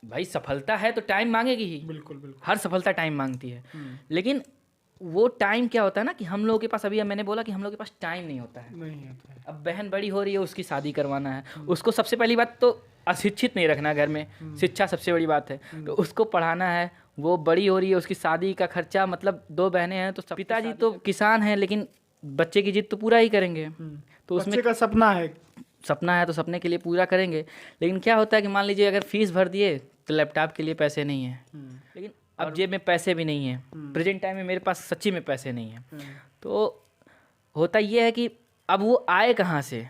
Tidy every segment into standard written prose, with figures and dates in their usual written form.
भाई सफलता है तो टाइम मांगेगी ही, बिल्कुल बिल्कुल। हर सफलता टाइम मांगती है। लेकिन वो टाइम क्या होता है ना कि हम लोगों के पास, अभी मैंने बोला कि हम लोगों के पास टाइम नहीं होता है। नहीं होता है। अब बहन बड़ी हो रही है, उसकी शादी करवाना है, उसको सबसे पहली बात तो अशिक्षित नहीं रखना घर में, शिक्षा सबसे बड़ी बात है। तो उसको पढ़ाना है, वो बड़ी हो रही है, उसकी शादी का खर्चा, मतलब 2 बहनें हैं तो पिताजी तो किसान हैं लेकिन बच्चे की जिद तो पूरा ही करेंगे। तो उसमें बच्चे का सपना है। सपना है तो सपने के लिए पूरा करेंगे। लेकिन क्या होता है कि मान लीजिए अगर फीस भर दिए तो लैपटॉप के लिए पैसे नहीं है, लेकिन अब जेब में पैसे भी नहीं है। प्रेजेंट टाइम में मेरे पास सच्ची में पैसे नहीं है। तो होता ये है कि अब वो आए कहाँ से,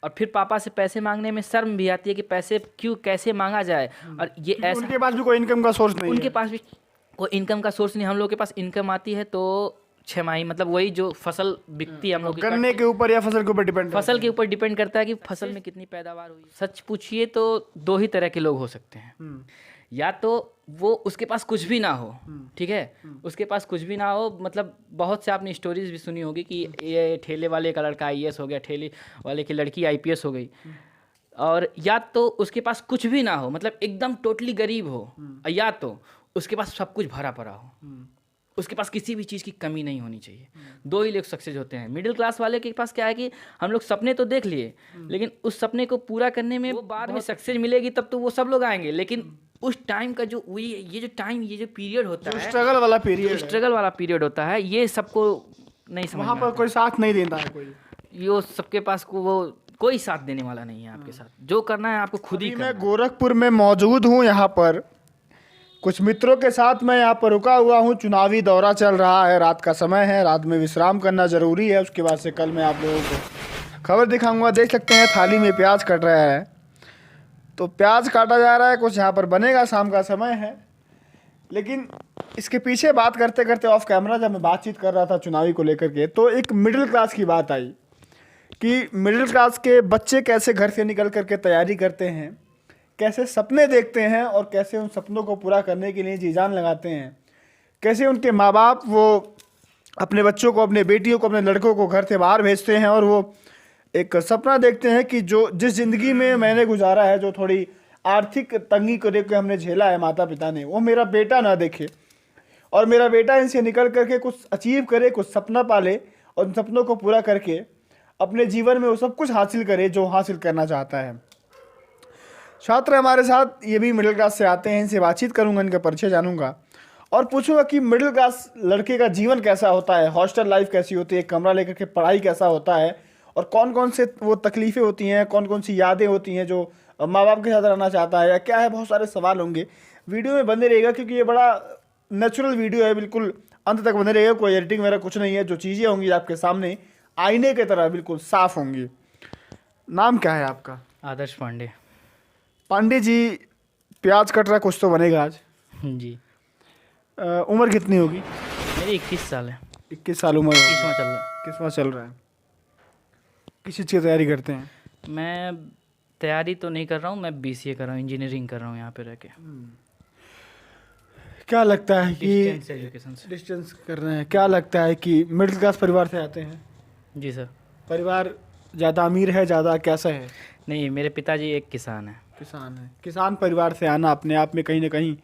और फिर पापा से पैसे मांगने में शर्म भी आती है कि पैसे क्यों, कैसे मांगा जाए। और ये क्योंकि ऐसा उनके पास भी कोई इनकम का सोर्स नहीं उनके है। पास भी कोई इनकम का सोर्स नहीं। हम लोग के पास इनकम आती है तो 6 माही, मतलब वही जो फसल बिकती है हम लोग की, गन्ने के ऊपर या फसल के ऊपर डिपेंड। फसल के ऊपर डिपेंड करता है कि फसल में कितनी पैदावार हुई। सच पूछिए तो 2 ही तरह के लोग हो सकते हैं। या तो वो उसके पास कुछ भी ना हो, ठीक है, उसके पास कुछ भी ना हो, मतलब बहुत से आपने स्टोरीज भी सुनी होगी कि ये ठेले वाले का लड़का आईएएस हो गया, ठेले वाले की लड़की आईपीएस हो गई। और या तो उसके पास कुछ भी ना हो, मतलब एकदम टोटली गरीब हो, या तो उसके पास सब कुछ भरा पड़ा हो, उसके पास किसी भी चीज़ की कमी नहीं होनी चाहिए। 2 ही लोग सक्सेस होते हैं। मिडिल क्लास वाले के पास क्या है कि हम लोग सपने तो देख लिए, लेकिन उस सपने को पूरा करने में वो बाद में सक्सेस मिलेगी तब तो वो सब लोग आएंगे। लेकिन उस टाइम का जो ये जो टाइम, ये जो पीरियड होता है, स्ट्रगल वाला पीरियड, स्ट्रगल वाला पीरियड होता है, ये सबको नहीं समझ वहाँ में पर आता कोई साथ नहीं देता है कोई। है। ये सबके पास को वो कोई साथ देने वाला नहीं है आपके साथ। जो करना है आपको खुद ही अभी करना मैं है। गोरखपुर में मौजूद हूँ। यहाँ पर कुछ मित्रों के साथ मैं यहाँ पर रुका हुआ हूँ। चुनावी दौरा चल रहा है, रात का समय है, रात में विश्राम करना ज़रूरी है। उसके बाद से कल मैं आप लोगों को खबर दिखाऊंगा। देख सकते हैं थाली में प्याज कट रहा है, तो प्याज काटा जा रहा है, कुछ यहाँ पर बनेगा, शाम का समय है। लेकिन इसके पीछे बात करते करते ऑफ कैमरा जब मैं बातचीत कर रहा था चुनावी को लेकर के, तो एक मिडिल क्लास की बात आई कि मिडिल क्लास के बच्चे कैसे घर से निकल करके तैयारी करते हैं, कैसे सपने देखते हैं और कैसे उन सपनों को पूरा करने के लिए जी जान लगाते हैं। कैसे उनके माँ बाप वो अपने बच्चों को, अपने बेटियों को, अपने लड़कों को घर से बाहर भेजते हैं और वो एक सपना देखते हैं कि जो जिस ज़िंदगी में मैंने गुजारा है, जो थोड़ी आर्थिक तंगी को देख के हमने झेला है माता पिता ने, वो मेरा बेटा ना देखे और मेरा बेटा इनसे निकल करके कुछ अचीव करे, कुछ सपना पाले और उन सपनों को पूरा करके अपने जीवन में वो सब कुछ हासिल करे जो हासिल करना चाहता है। छात्र हमारे साथ ये भी मिडिल क्लास से आते हैं, इनसे बातचीत करूंगा, इनका परिचय जानूंगा और पूछूंगा कि मिडिल क्लास लड़के का जीवन कैसा होता है, हॉस्टल लाइफ कैसी होती है, कमरा लेकर के पढ़ाई कैसा होता है और कौन कौन से वो तकलीफ़ें होती हैं, कौन कौन सी यादें होती हैं जो माँ बाप के साथ रहना चाहता है या क्या है। बहुत सारे सवाल होंगे, वीडियो में बने रहेगा क्योंकि ये बड़ा नेचुरल वीडियो है, बिल्कुल अंत तक बने रहेगा। कोई एडिटिंग वगैरह कुछ नहीं है, जो चीज़ें होंगी आपके सामने आईने की तरह बिल्कुल साफ होंगी। नाम क्या है आपका? आदर्श पांडे। पांडे जी, प्याज कट रहा, कुछ तो बनेगा आज। जी। उम्र कितनी होगी? मेरी 21 साल है। 21 साल उम्र होगी। 21वां चल रहा है। 21वां चल रहा है। किस चीज़ की तैयारी करते हैं? मैं तैयारी तो नहीं कर रहा हूँ, मैं बीसीए कर रहा हूँ, इंजीनियरिंग कर रहा हूँ यहाँ पे रह के। क्या लगता है कि डिस्टेंस एजुकेशन से। डिस्टेंस कर रहे हैं, क्या लगता है कि मिडिल क्लास परिवार से आते हैं? जी सर। परिवार ज़्यादा अमीर है, ज़्यादा कैसा है? नहीं, मेरे पिताजी एक किसान हैं। किसान है। किसान परिवार से आना अपने आप में कहीं ना कहीं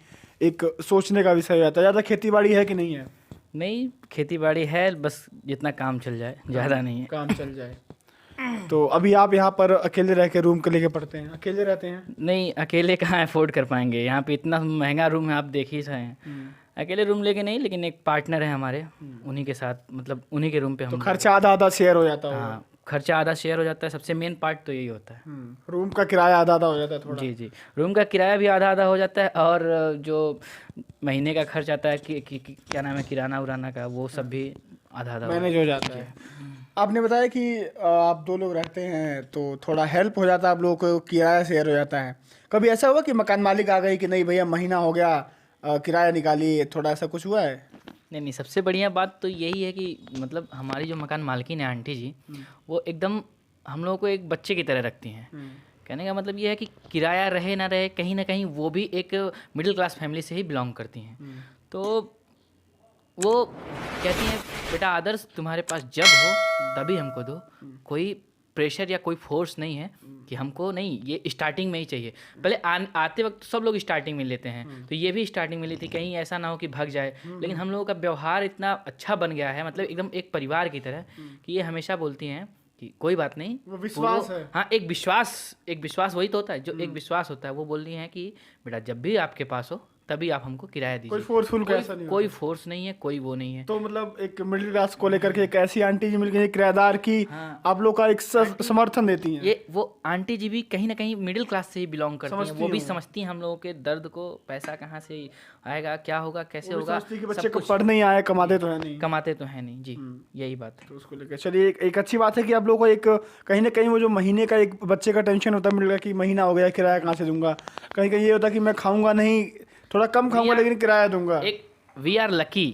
एक सोचने का विषय हो जाता है। ज़्यादा खेती बाड़ी है कि नहीं है? नहीं, खेती बाड़ी है, बस जितना काम चल जाए, ज़्यादा नहीं है। काम चल जाए। तो अभी आप यहाँ पर अकेले रह के रूम के लेके पढ़ते हैं? अकेले रहते हैं? नहीं, अकेले कहाँ अफोर्ड कर पाएंगे, यहाँ पे इतना महंगा रूम है, आप देख ही रहे हैं। अकेले रूम लेके नहीं, लेकिन एक पार्टनर है हमारे, उन्हीं के साथ, मतलब उन्हीं के रूम पे हम। तो खर्चा आधा आधा शेयर हो जाता है? हाँ, खर्चा आधा शेयर हो जाता है। सबसे मेन पार्ट तो यही होता है। रूम का किराया आधा आधा हो जाता है थोड़ा? जी जी, रूम का किराया भी आधा आधा हो जाता है और जो महीने का खर्च आता है कि क्या नाम है, किराना उराना का, वो सब भी आधा आधा मैनेज हो जाता है। आपने बताया कि आप 2 लोग रहते हैं तो थोड़ा हेल्प हो जाता है आप लोगों को, किराया शेयर हो जाता है। कभी ऐसा हुआ कि मकान मालिक आ गई कि नहीं भैया महीना हो गया, किराया निकालिए, थोड़ा ऐसा कुछ हुआ है? नहीं नहीं, सबसे बढ़िया बात तो यही है कि मतलब हमारी जो मकान मालकिन है आंटी जी, वो एकदम हम लोगों को एक बच्चे की तरह रखती हैं। कहने का मतलब ये है कि किराया रहे ना रहे, कहीं ना कहीं वो भी एक मिडिल क्लास फैमिली से ही बिलोंग करती हैं। तो वो कहती हैं बेटा आदर्श, तुम्हारे पास जब हो तभी हमको दो, कोई प्रेशर या कोई फोर्स नहीं है कि हमको नहीं, ये स्टार्टिंग में ही चाहिए। पहले आते वक्त सब लोग स्टार्टिंग में लेते हैं, तो ये भी स्टार्टिंग में ली थी, कहीं ऐसा ना हो कि भाग जाए। लेकिन हम लोगों का व्यवहार इतना अच्छा बन गया है, मतलब एकदम एक परिवार की तरह, कि ये हमेशा बोलती हैं कि कोई बात नहीं, वो विश्वास है। हाँ, एक विश्वास वही तो होता है, जो एक विश्वास होता है। वो बोल रही हैं कि बेटा जब भी आपके पास हो तभी आप हमको किराया दीजिए। कोई फोर्सफुल कैसा नहीं कोई फोर्स नहीं है, कोई वो नहीं है। तो मतलब एक मिडिल क्लास को लेकर के एक ऐसी आंटी जी मिल गई किराएदार की, हाँ। आप लोग का एक समर्थन देती हैं। ये वो आंटी जी भी कहीं ना कहीं मिडिल क्लास से ही बिलोंग करती हैं। समझती वो भी हैं। समझती हैं हम लोगों के दर्द को, पैसा कहाँ से आएगा, क्या होगा, कैसे वो भी होगा। सोचती कि सब बच्चे को कुछ पढ़ नहीं आए, कमाते तो है नहीं। कमाते तो है नहीं जी, यही बात है। तो उसको लेकर चलिए, एक अच्छी बात है कि आप लोगों को एक कहीं ना कहीं वो जो महीने का एक बच्चे का टेंशन होता है मिल गया कि महीना हो गया, किराया कहाँ से दूंगा। कहीं कहीं ये होता है कि मैं खाऊंगा नहीं, थोड़ा कम खाऊंगा लेकिन किराया दूंगा। एक वी आर लकी,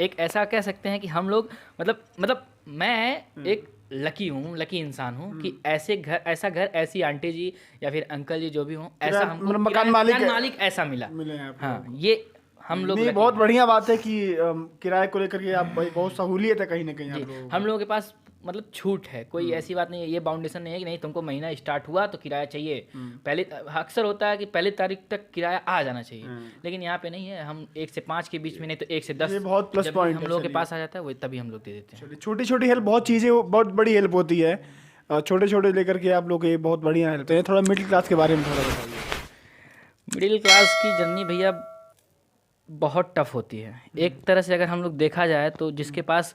एक ऐसा कह सकते हैं कि हम लोग मतलब मैं एक लकी हूँ, लकी इंसान हूँ कि ऐसा घर ऐसी आंटी जी या फिर अंकल जी जो भी हों, ऐसा हमको मतलब मकान मालिक ऐसा मिला। मिले हैं आप हाँ, ये हम लोग नहीं, lucky बहुत हैं। बढ़िया बात है कि किराए को लेकर के आप बहुत सहूलियत है कहीं ना कहीं आप लोगों को। हम लोगों के पास मतलब छूट है, कोई ऐसी बात नहीं है, ये बाउंडेशन नहीं है कि नहीं तुमको महीना स्टार्ट हुआ तो किराया चाहिए। पहले अक्सर होता है कि पहले तारीख तक किराया आ जाना चाहिए, लेकिन यहाँ पे नहीं है। हम 1 से 5 के बीच में, नहीं तो 1 से 10, ये बहुत प्लस जब भी पॉइंट हम है। लोगों के चलिए। पास आ जाता है, वो तभी हम लोग दे देते हैं। छोटी छोटी हेल्प, बहुत चीज़ें बहुत बड़ी हेल्प होती है। छोटे छोटे लेकर के आप लोग ये बहुत बढ़िया हेल्प है। थोड़ा मिडिल क्लास के बारे में थोड़ा बताइए। मिडिल क्लास की जर्नी भैया बहुत टफ होती है। एक तरह से अगर हम लोग देखा जाए तो जिसके पास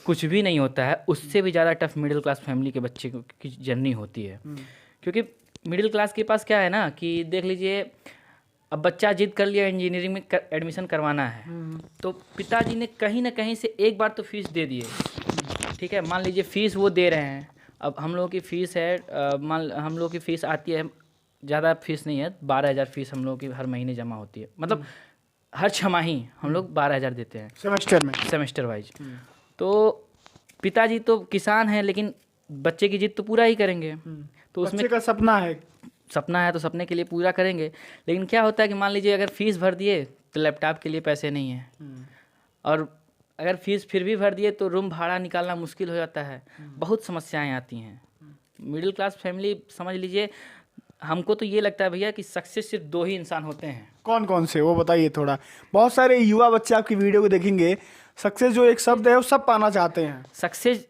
कुछ भी नहीं होता है, उससे भी ज़्यादा टफ मिडिल क्लास फैमिली के बच्चे की जर्नी होती है। क्योंकि मिडिल क्लास के पास क्या है ना कि देख लीजिए, अब बच्चा जिद कर लिया इंजीनियरिंग में एडमिशन करवाना है, तो पिताजी ने कहीं ना कहीं से एक बार तो फीस दे दिए, ठीक है। मान लीजिए फीस वो दे रहे हैं। अब हम लोगों की फ़ीस है, हम लोगों की फ़ीस आती है, ज़्यादा फीस नहीं है, 12,000 फीस हम लोगों की हर महीने जमा होती है। मतलब हर छमाही हम लोग 12,000 देते हैं सेमेस्टर में, सेमेस्टर वाइज। तो पिताजी तो किसान हैं, लेकिन बच्चे की जिद तो पूरा ही करेंगे। तो उसमें बच्चे का सपना है तो सपने के लिए पूरा करेंगे। लेकिन क्या होता है कि मान लीजिए अगर फ़ीस भर दिए तो लैपटॉप के लिए पैसे नहीं है, और अगर फीस फिर भी भर दिए तो रूम भाड़ा निकालना मुश्किल हो जाता है। बहुत समस्याएं आती हैं। मिडिल क्लास फैमिली समझ लीजिए, हमको तो ये लगता है भैया कि सक्सेस सिर्फ 2 ही इंसान होते हैं। कौन कौन से, वो बताइए थोड़ा। बहुत सारे युवा बच्चे आपकी वीडियो को देखेंगे, सक्सेस जो एक शब्द है वो सब पाना चाहते हैं। सक्सेस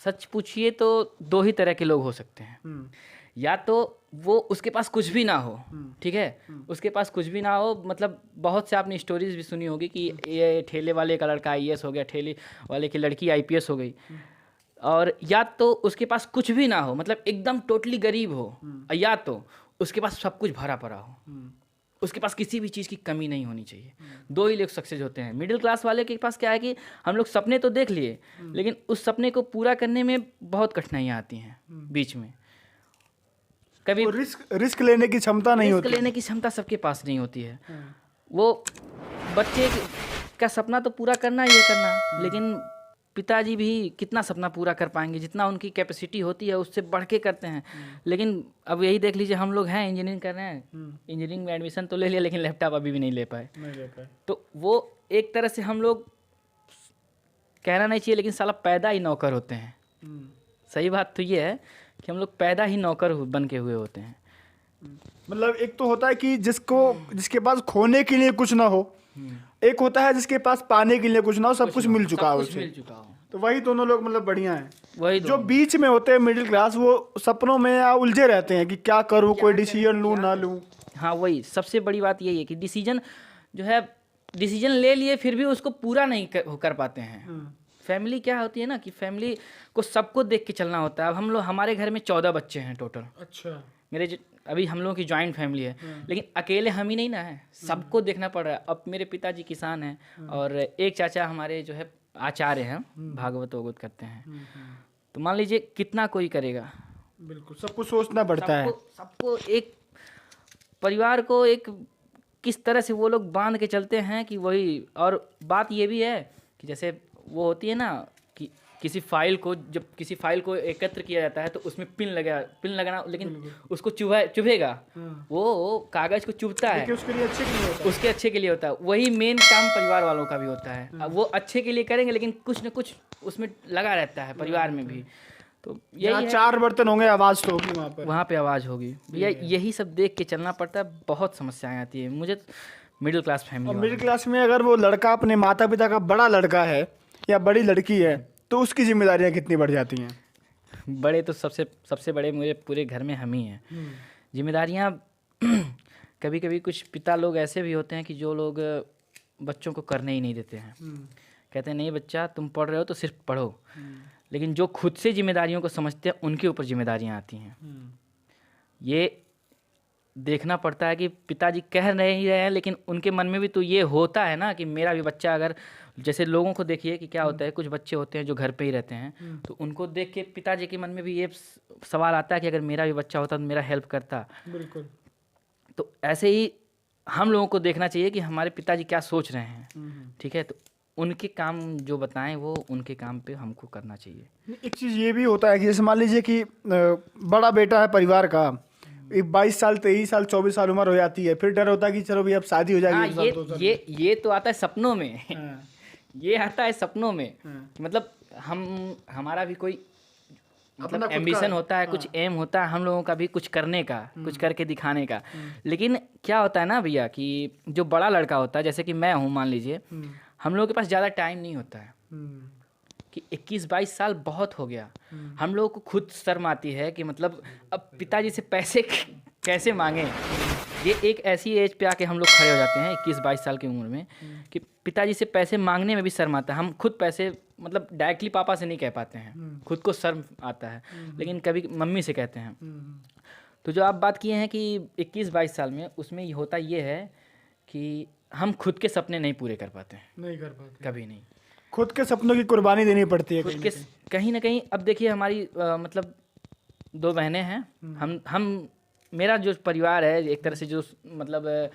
सच पूछिए तो 2 ही तरह के लोग हो सकते हैं। या तो वो उसके पास कुछ भी ना हो, ठीक है, उसके पास कुछ भी ना हो, मतलब बहुत से आपने स्टोरीज भी सुनी होगी कि ये ठेले वाले का लड़का IAS हो गया, ठेले वाले की लड़की IPS हो गई। और या तो उसके पास कुछ भी ना हो, मतलब एकदम टोटली गरीब हो, या तो उसके पास सब कुछ भरा पड़ा हो, उसके पास किसी भी चीज़ की कमी नहीं होनी चाहिए। 2 ही लोग सक्सेस होते हैं। मिडिल क्लास वाले के पास क्या है कि हम लोग सपने तो देख लिए, लेकिन उस सपने को पूरा करने में बहुत कठिनाइयाँ आती हैं बीच में। कभी रिस्क लेने की क्षमता नहीं होती। रिस्क लेने की क्षमता सबके पास नहीं होती है। वो बच्चे का सपना तो पूरा करना ही है करना, लेकिन पिताजी भी कितना सपना पूरा कर पाएंगे, जितना उनकी कैपेसिटी होती है उससे बढ़ के करते हैं। लेकिन अब यही देख लीजिए, हम लोग हैं इंजीनियरिंग कर रहे हैं, इंजीनियरिंग में एडमिशन तो ले लिया, लेकिन लैपटॉप अभी भी नहीं ले पाए। तो वो एक तरह से हम लोग, कहना नहीं चाहिए लेकिन साला पैदा ही नौकर होते हैं। सही बात तो ये है कि हम लोग पैदा ही नौकर बन के हुए होते हैं। मतलब एक तो होता है कि जिसके पास खोने के लिए कुछ ना हो, एक होता है जिसके पास पाने के लिए कुछ ना हो, सब कुछ मिल चुका हो उसे। तो वही दोनों लोग मतलब बढ़िया हैं। वही जो बीच में होते हैं मिडिल क्लास, वो सपनों में या उलझे रहते हैं कि क्या करूं, कोई डिसीजन लूं ना लूं। हाँ, वही सबसे बड़ी बात यही है कि डिसीजन जो है, डिसीजन ले लिए फिर भी उसको पूरा नहीं कर पाते हैं। फैमिली क्या होती है ना कि फैमिली को सबको देख के चलना होता है। अब हम लोग, हमारे घर में 14 बच्चे हैं टोटल। अच्छा। अभी हम लोगों की जॉइंट फैमिली है, लेकिन अकेले हम ही नहीं ना है, सबको देखना पड़ रहा है। अब मेरे पिताजी किसान हैं और एक चाचा हमारे जो है आचार्य हैं, भागवत वगवत करते हैं। तो मान लीजिए कितना कोई करेगा। बिल्कुल, सबको सोचना पड़ता है। सबको एक परिवार को एक किस तरह से वो लोग बांध के चलते हैं कि वही। और बात ये भी है कि जैसे वो होती है ना कि किसी फाइल को, जब किसी फाइल को एकत्र किया जाता है तो उसमें पिन लगाना, लेकिन उसको चुभेगा, वो कागज को चुभता है, उसके लिए अच्छे के लिए होता है। उसके अच्छे के लिए होता है। वही मेन काम परिवार वालों का भी होता है। अब वो अच्छे के लिए करेंगे, लेकिन कुछ न कुछ उसमें लगा रहता है परिवार में भी। तो यहाँ यही 4 बर्तन होंगे, आवाज़ तो होगी वहाँ पर। वहाँ पे आवाज़ होगी भैया, यही सब देख के चलना पड़ता है, बहुत समस्याएं आती है मुझे। मिडिल क्लास और फैमिली मिडिल क्लास में अगर वो लड़का अपने माता पिता का बड़ा लड़का है या बड़ी लड़की है तो उसकी जिम्मेदारियाँ कितनी बढ़ जाती हैं? बड़े तो सबसे बड़े मुझे पूरे घर में हम ही हैं। जिम्मेदारियाँ कभी कभी कुछ पिता लोग ऐसे भी होते हैं कि जो लोग बच्चों को करने ही नहीं देते हैं। कहते हैं नहीं बच्चा तुम पढ़ रहे हो तो सिर्फ पढ़ो, लेकिन जो खुद से जिम्मेदारियों को समझते हैं उनके ऊपर जिम्मेदारियाँ आती हैं। ये देखना पड़ता है कि पिताजी कह नहीं रहे हैं, लेकिन उनके मन में भी तो ये होता है ना कि मेरा भी बच्चा, अगर जैसे लोगों को देखिए कि क्या होता है, कुछ बच्चे होते हैं जो घर पे ही रहते हैं, तो उनको देख के पिताजी के मन में भी ये सवाल आता है कि अगर मेरा भी बच्चा होता तो मेरा हेल्प करता। बिल्कुल। तो ऐसे ही हम लोगों को देखना चाहिए कि हमारे पिताजी क्या सोच रहे हैं, ठीक है, तो उनके काम जो बताएं वो उनके काम पे हमको करना चाहिए। एक चीज़ ये भी होता है कि जैसे मान लीजिए कि बड़ा बेटा है परिवार का, एक 22 साल 23 साल 24 साल उम्र हो जाती है, फिर डर होता है कि चलो भी अब शादी हो जाएगी। हाँ, ये तो आता है सपनों में। हाँ। ये आता है सपनों में हाँ। कि मतलब हमारा भी कोई अपना मतलब खुद का एम्बिशन होता है, हाँ। कुछ एम होता है हम लोगों का भी, कुछ करने का, कुछ करके दिखाने का। लेकिन क्या होता है ना भैया कि जो बड़ा लड़का होता है, जैसे कि मैं हूँ मान लीजिए, हम लोगों के पास ज़्यादा टाइम नहीं होता है कि 21-22 साल बहुत हो गया। हम लोगों को खुद शर्म आती है कि मतलब अब पिताजी से पैसे कैसे मांगे। ये एक ऐसी एज पे आके हम लोग खड़े हो जाते हैं 21-22 साल की उम्र में कि पिताजी से पैसे मांगने में भी शर्म आता है। हम खुद पैसे मतलब डायरेक्टली पापा से नहीं कह पाते हैं, खुद को शर्म आता है, लेकिन कभी मम्मी से कहते हैं। तो जो आप बात किए हैं कि 21-22 साल में, उसमें ये होता ये है कि हम खुद के सपने नहीं पूरे कर पाते हैं, नहीं कर पाते, कभी नहीं। खुद के सपनों की कुर्बानी देनी पड़ती है खुद के कहीं ना कहीं। अब देखिए हमारी मतलब 2 बहनें हैं, हम मेरा जो परिवार है एक तरह से, जो मतलब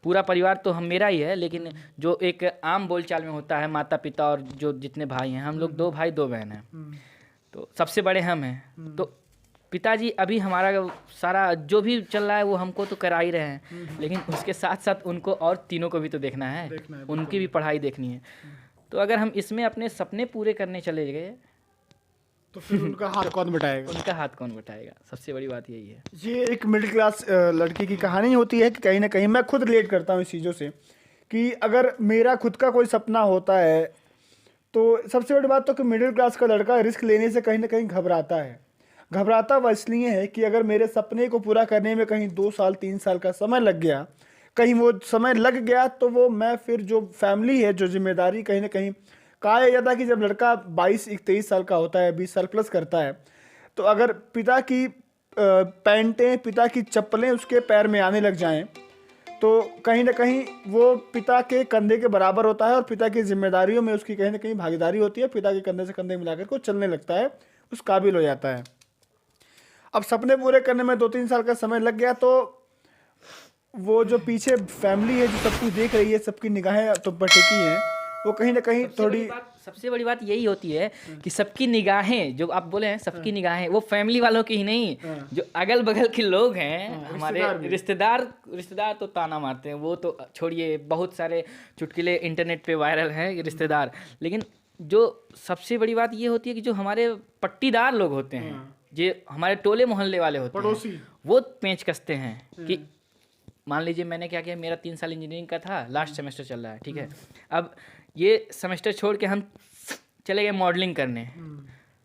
पूरा परिवार तो हम मेरा ही है, लेकिन जो एक आम बोलचाल में होता है माता पिता और जो जितने भाई हैं, हम लोग 2 भाई 2 बहन हैं, तो सबसे बड़े हम हैं। तो पिताजी अभी हमारा सारा जो भी चल रहा है वो हमको तो करा ही रहे हैं, लेकिन उसके साथ साथ उनको और तीनों को भी तो देखना है, उनकी भी पढ़ाई देखनी है। तो अगर हम इसमें अपने सपने पूरे करने चले गए तो फिर उनका हाथ कौन बटाएगा? उनका हाथ कौन बटाएगा, सबसे बड़ी बात यही है। ये एक मिडिल क्लास लड़की की कहानी होती है कि कहीं ना कहीं मैं खुद रिलेट करता हूँ इस चीज़ों से कि अगर मेरा खुद का कोई सपना होता है तो सबसे बड़ी बात तो कि मिडिल क्लास का लड़का रिस्क लेने से कहीं ना कहीं घबराता है। घबराता वह इसलिए है कि अगर मेरे सपने को पूरा करने में कहीं 2 साल 3 साल का समय लग गया, कहीं वो समय लग गया तो वो मैं फिर जो फैमिली है, जो जिम्मेदारी, कहीं ना कहीं कहा जाता है कि जब लड़का 22-23 साल का होता है, 20 साल प्लस करता है, तो अगर पिता की पैंटें, पिता की चप्पलें उसके पैर में आने लग जाएं तो कहीं ना कहीं वो पिता के कंधे के बराबर होता है और पिता की जिम्मेदारियों में उसकी कहीं ना कहीं भागीदारी होती है। पिता के कंधे से कंधे मिलाकर को चलने लगता है, उस काबिल हो जाता है। अब सपने पूरे करने में 2-3 साल का समय लग गया तो वो जो पीछे फैमिली है, जो सब कुछ देख रही है, सबकी निगाहें तो टिकी हैं, वो कहीं ना कहीं थोड़ी सबसे बड़ी बात यही होती है कि सबकी निगाहें, जो आप बोले हैं सबकी निगाहें, वो फैमिली वालों की ही नहीं, जो अगल बगल के लोग हैं, हमारे रिश्तेदार तो ताना मारते हैं, वो तो छोड़िए, बहुत सारे चुटकुले इंटरनेट पे वायरल हैं रिश्तेदार। लेकिन जो सबसे बड़ी बात ये होती है कि जो हमारे पट्टीदार लोग होते हैं, जो हमारे टोले मोहल्ले वाले होते हैं, वो पेंच कसते हैं कि मान लीजिए मैंने क्या किया, मेरा 3 साल इंजीनियरिंग का था, लास्ट सेमेस्टर चल रहा है, ठीक है, अब ये सेमेस्टर छोड़ के हम चले गए मॉडलिंग करने,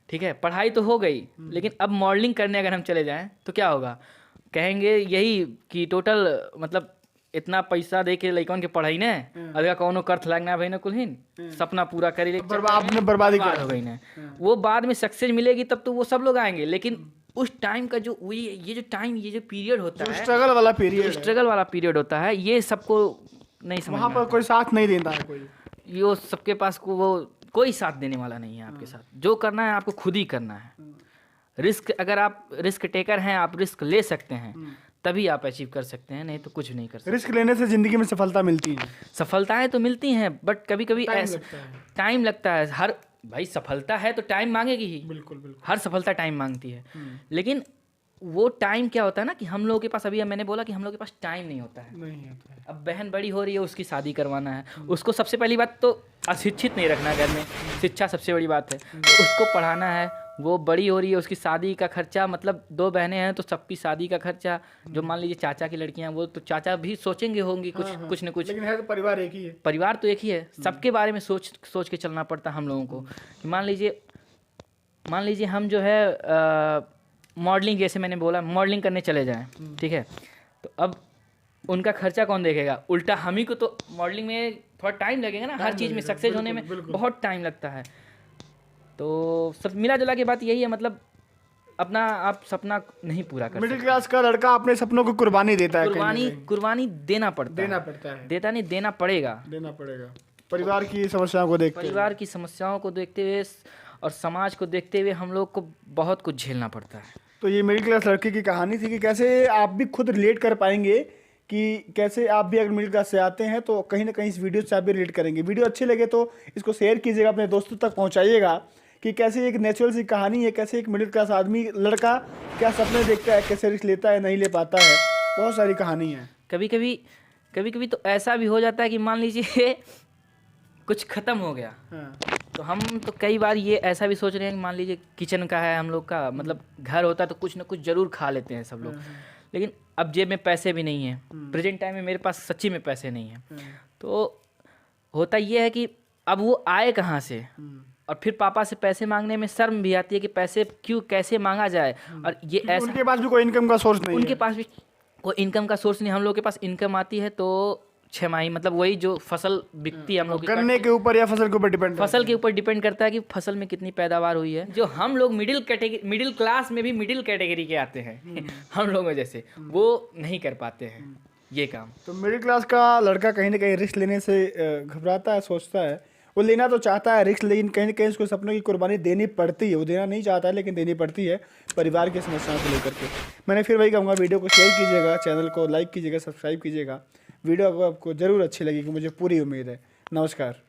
ठीक है, पढ़ाई तो हो गई, लेकिन अब मॉडलिंग करने अगर हम चले जाएं तो क्या होगा, कहेंगे यही कि टोटल मतलब इतना पैसा दे के लइकन के पढ़ाई ने अगर कौनो कर्थ लगना भाई ना कुलहीन सपना पूरा करी ले, बर्बादी हो गई ना, वो बाद में सक्सेस मिलेगी तब तो वो सब लोग आएंगे, लेकिन उस टाइम का जो ये जो पीरियड होता है, स्ट्रगल वाला पीरियड होता है, ये सबको नहीं समझ, वहाँ पर कोई साथ नहीं देता है, कोई ये सबके पास को वो कोई साथ देने वाला नहीं है आपके साथ। जो करना है आपको खुद ही करना है। रिस्क, अगर आप रिस्क टेकर हैं, आप रिस्क ले सकते हैं, तभी आप अचीव कर सकते हैं, नहीं तो कुछ नहीं कर सकते। रिस्क लेने से जिंदगी में सफलता मिलती है, सफलताएं तो मिलती हैं, बट कभी कभी टाइम लगता है। हर भाई सफलता है तो टाइम मांगेगी ही, बिल्कुल हर सफलता टाइम मांगती है, लेकिन वो टाइम क्या होता है ना कि हम लोगों के पास, अभी मैंने बोला कि हम लोगों के पास टाइम नहीं होता है। अब बहन बड़ी हो रही है, उसकी शादी करवाना है, उसको सबसे पहली बात तो अशिक्षित नहीं रखना घर में, शिक्षा सबसे बड़ी बात है, तो उसको पढ़ाना है, वो बड़ी हो रही है, उसकी शादी का खर्चा, मतलब 2 बहनें हैं तो सबकी शादी का खर्चा, जो मान लीजिए चाचा की लड़कियां, वो तो चाचा भी सोचेंगे होंगी कुछ न कुछ। लेकिन है तो परिवार एक ही है। परिवार तो एक ही है, सबके बारे में सोच के चलना पड़ता है हम लोगों को। कि मान लीजिए हम जो है मॉडलिंग, जैसे मैंने बोला मॉडलिंग करने चले जाएं, ठीक है, तो अब उनका खर्चा कौन देखेगा? उल्टा हम ही को तो मॉडलिंग में थोड़ा टाइम लगेगा ना, हर चीज़ में सक्सेस होने में बहुत टाइम लगता है। तो सब मिला जुला के बात यही है, मतलब अपना आप सपना नहीं पूरा कर मिडिल क्लास का लड़का अपने सपनों को कुर्बानी देता है, कुर्बानी देना पड़ता है, देता नहीं, देना पड़ेगा। परिवार की समस्याओं को देखते हुए और समाज को देखते हुए हम लोग को बहुत कुछ झेलना पड़ता है। तो ये मिडिल क्लास लड़के की कहानी थी कि कैसे आप भी खुद रिलेट कर पाएंगे, कि कैसे आप भी अगर मिडिल क्लास से आते हैं तो कहीं ना कहीं इस वीडियो से आप भी रिलेट करेंगे। वीडियो अच्छे लगे तो इसको शेयर कीजिएगा, अपने दोस्तों तक पहुंचाइएगा कि कैसे एक नेचुरल सी कहानी है, कैसे एक मिडिल क्लास आदमी लड़का क्या सपने देखता है, कैसे रिस्क लेता है, नहीं ले पाता है, बहुत सारी कहानी है। कभी कभी तो ऐसा भी हो जाता है कि मान लीजिए कुछ ख़त्म हो गया, तो हम तो कई बार ये ऐसा भी सोच रहे हैं कि मान लीजिए किचन का है हम लोग का, मतलब घर होता है तो कुछ ना कुछ ज़रूर खा लेते हैं सब लोग, लेकिन अब जेब में पैसे भी नहीं है, प्रेजेंट टाइम में मेरे पास सच्ची में पैसे नहीं है। तो होता ये है कि अब वो आए कहाँ से, और फिर पापा से पैसे मांगने में शर्म भी आती है कि पैसे कैसे मांगा जाए। और ये ऐसा, उनके पास भी कोई इनकम का सोर्स नहीं है। उनके पास भी कोई इनकम का सोर्स नहीं, हम लोग के पास इनकम आती है तो 6 माही, मतलब वही जो फसल बिकती है हम लोग गन्ने के ऊपर या फसल के ऊपर डिपेंड, फसल के ऊपर डिपेंड करता है कि फसल में कितनी पैदावार हुई है। जो हम लोग मिडिल क्लास में भी मिडिल कैटेगरी के आते हैं हम लोगों जैसे, वो नहीं कर पाते हैं ये काम। तो मिडिल क्लास का लड़का कहीं ना कहीं रिस्क लेने से घबराता है, सोचता है, वो लेना तो चाहता है रिस्क, लेकिन कहीं ना कहीं उसको सपनों की कुर्बानी देनी पड़ती है। वो देना नहीं चाहता है लेकिन देनी पड़ती है परिवार की समस्याओं को लेकर के। मैंने फिर वही कहूँगा, वीडियो को शेयर कीजिएगा, चैनल को लाइक कीजिएगा, सब्सक्राइब कीजिएगा। वीडियो आपको ज़रूर अच्छी लगेगी, मुझे पूरी उम्मीद है। नमस्कार।